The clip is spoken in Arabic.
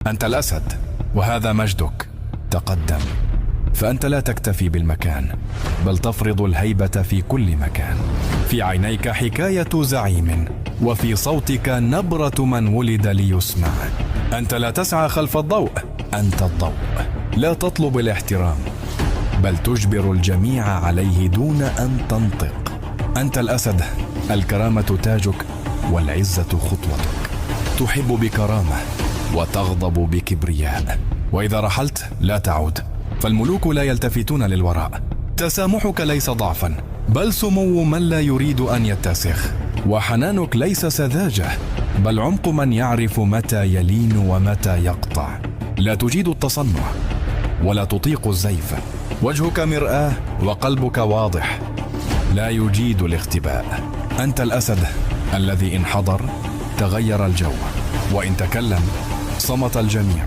أنت الأسد وهذا مجدك. تقدم، فأنت لا تكتفي بالمكان بل تفرض الهيبة في كل مكان. في عينيك حكاية زعيم، وفي صوتك نبرة من ولد ليسمع. أنت لا تسعى خلف الضوء، أنت الضوء. لا تطلب الاحترام بل تجبر الجميع عليه دون أن تنطق. أنت الأسد، الكرامة تاجك والعزة خطوتك. تحب بكرامة وتغضب بكبرياء، وإذا رحلت لا تعود، فالملوك لا يلتفتون للوراء. تسامحك ليس ضعفا بل سمو من لا يريد أن يتسخ، وحنانك ليس سذاجة بل عمق من يعرف متى يلين ومتى يقطع. لا تجيد التصنع ولا تطيق الزيف، وجهك مرآة وقلبك واضح، لا يجيد الاختباء. أنت الأسد الذي إن حضر تغير الجو، وإن تكلم صمت الجميع.